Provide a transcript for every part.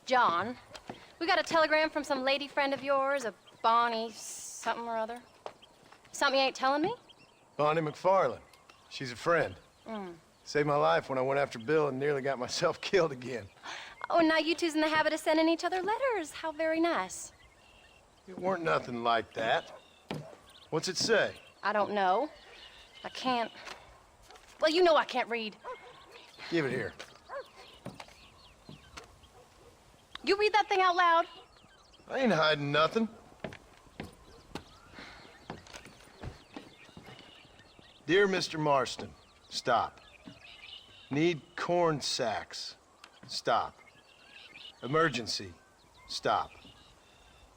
John. We got a telegram from some lady friend of yours, a Bonnie something or other. Something you ain't telling me? Bonnie McFarlane. She's a friend. Mm. Saved my life when I went after Bill and nearly got myself killed again. Oh, and now you two's in the habit of sending each other letters. How very nice. It weren't nothing like that. What's it say? I don't know. I can't... Well, you know I can't read. Give it here. You read that thing out loud? I ain't hiding nothing. Dear Mr. Marston, stop. Need corn sacks. Stop. Emergency. Stop.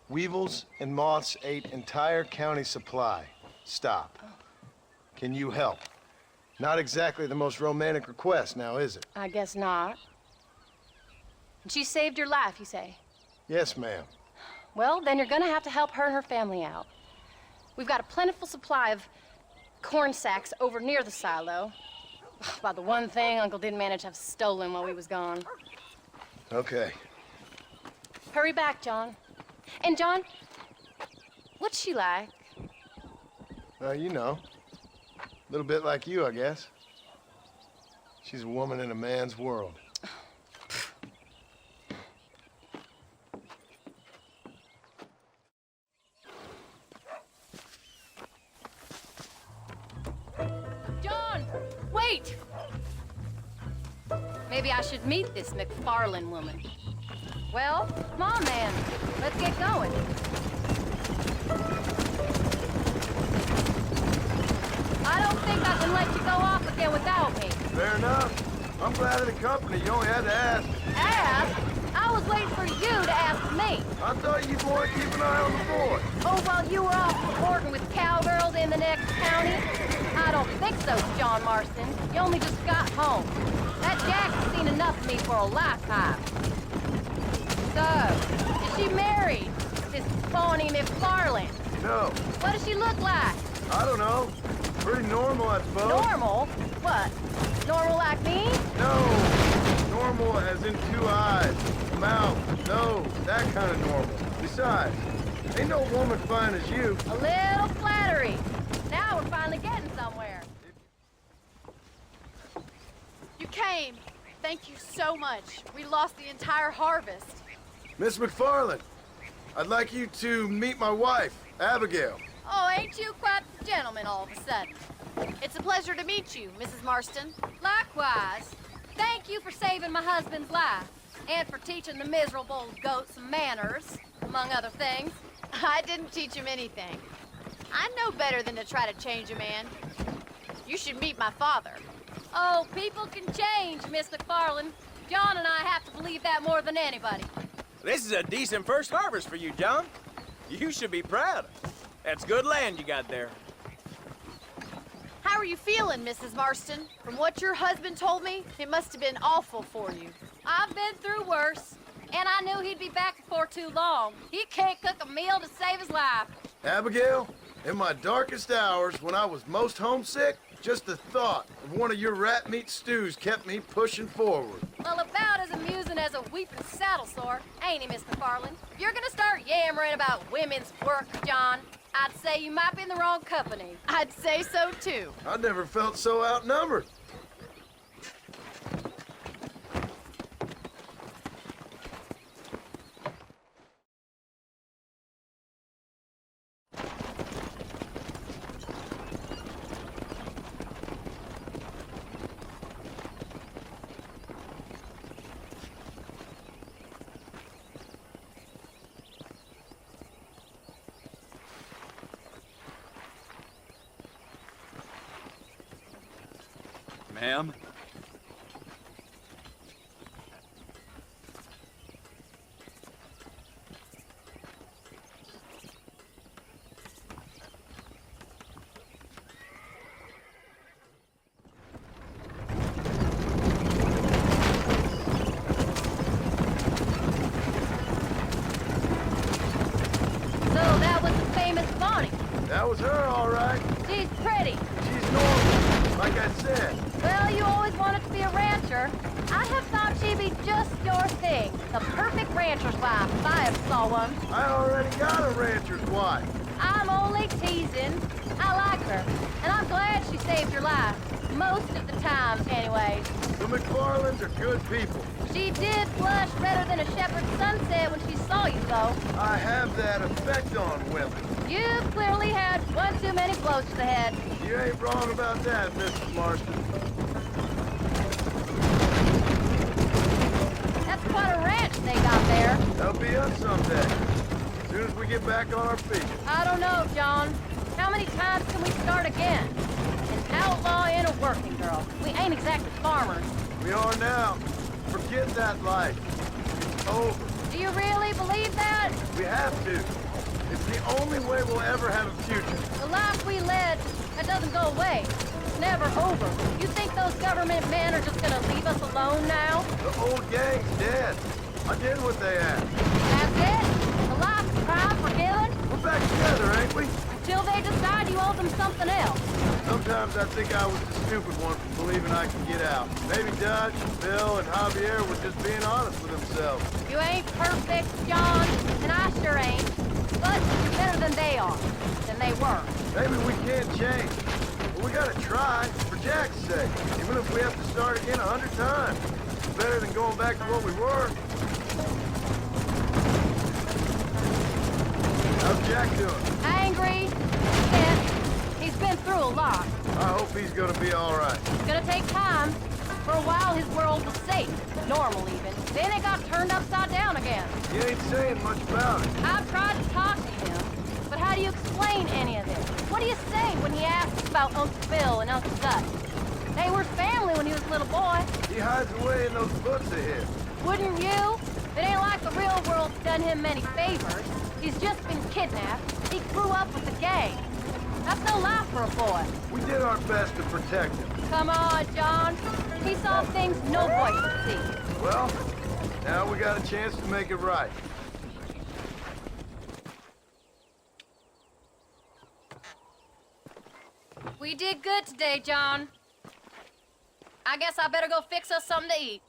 Weevils and moths ate entire county supply. Stop. Can you help? Not exactly the most romantic request now, is it? I guess not. And she saved your life, you say? Yes, ma'am. Well, then you're gonna have to help her and her family out. We've got a plentiful supply of corn sacks over near the silo. About the one thing Uncle didn't manage to have stolen while we was gone. Okay. Hurry back, John. And John, what's she like? You know. A little bit like you, I guess. She's a woman in a man's world. John, wait! Maybe I should meet this McFarlane woman. Well, come on, man. Let's get going. I don't think I can let you go off again without me. Fair enough. I'm glad of the company. You only had to ask. Ask? I was waiting for you to ask me. I thought you'd want to keep an eye on the boy. Oh, while you were off reporting with cowgirls in the next county? I don't think so, John Marston. You only just got home. That Jack's seen enough of me for a lifetime. So, is she married? This Bonnie McFarlane? No. What does she look like? I don't know. Pretty normal, I suppose. Normal? What? Normal like me? No. Normal as in 2 eyes, mouth, nose, that kind of normal. Besides, ain't no woman fine as you. A little flattery. Now we're finally getting somewhere. You came. Thank you so much. We lost the entire harvest. Miss McFarlane, I'd like you to meet my wife, Abigail. Oh, ain't you quite the gentleman all of a sudden? It's a pleasure to meet you, Mrs. Marston. Likewise. Thank you for saving my husband's life. And for teaching the miserable goat some manners, among other things. I didn't teach him anything. I know better than to try to change a man. You should meet my father. Oh, people can change, Miss McFarlane. John and I have to believe that more than anybody. This is a decent first harvest for you, John. You should be proud. That's good land you got there. How are you feeling, Mrs. Marston? From what your husband told me, it must have been awful for you. I've been through worse, and I knew he'd be back before too long. He can't cook a meal to save his life. Abigail, in my darkest hours, when I was most homesick, just the thought of one of your rat meat stews kept me pushing forward. Well, about as amusing as a weeping saddle sore, ain't he, Miss McFarlane? If you're gonna start yammering about women's work, John, I'd say you might be in the wrong company. I'd say so, too. I never felt so outnumbered. Ma'am? So that was the famous Bonnie. That was her, all right. She's pretty. She's normal, like I said. Well, you always wanted to be a rancher. I'd have thought she'd be just just your thing. The perfect rancher's wife, if I ever saw one. I already got a rancher's wife. I'm only teasing. I like her, and I'm glad she saved your life. Most of the time, anyways. The McFarlands are good people. She did blush redder than a shepherd's sunset when she saw you, though. I have that effect on women. You clearly had one too many blows to the head. You ain't wrong about that, Mrs. Marston. That's quite a ranch they got there. That'll be us someday. As soon as we get back on our feet. I don't know, John. How many times can we start again? An outlaw and a working girl. We ain't exactly farmers. We are now. Forget that life. It's over. Do you really believe that? We have to. It's the only way we'll ever have a future. The life we led, that doesn't go away. It's never over. You think those government men are just gonna leave us alone now? The old gang's dead. I did what they asked. That's it? The life's crime forgiven? We're back together, ain't we? Till they decide you owe them something else. Sometimes I think I was the stupid one for believing I could get out. Maybe Dutch, Bill, and Javier were just being honest with themselves. You ain't perfect, John, and I sure ain't. But you're better than they are. Than they were. Maybe we can't change. But we gotta try, for Jack's sake. Even if we have to start again 100 times. It's better than going back to what we were. How's Jack doing? Angry, pissed. He's been through a lot. I hope he's gonna be all right. It's gonna take time. For a while, his world was safe. Normal, even. Then it got turned upside down again. You ain't saying much about it. I've tried to talk to him, but how do you explain any of this? What do you say when he asks about Uncle Bill and Uncle Dutch? They were family when he was a little boy. He hides away in those books of his. Wouldn't you? It ain't like the real world's done him many favors. He's just been kidnapped. He grew up with the gang. That's no life for a boy. We did our best to protect him. Come on, John. He saw things no boy could see. Well, now we got a chance to make it right. We did good today, John. I guess I better go fix us something to eat.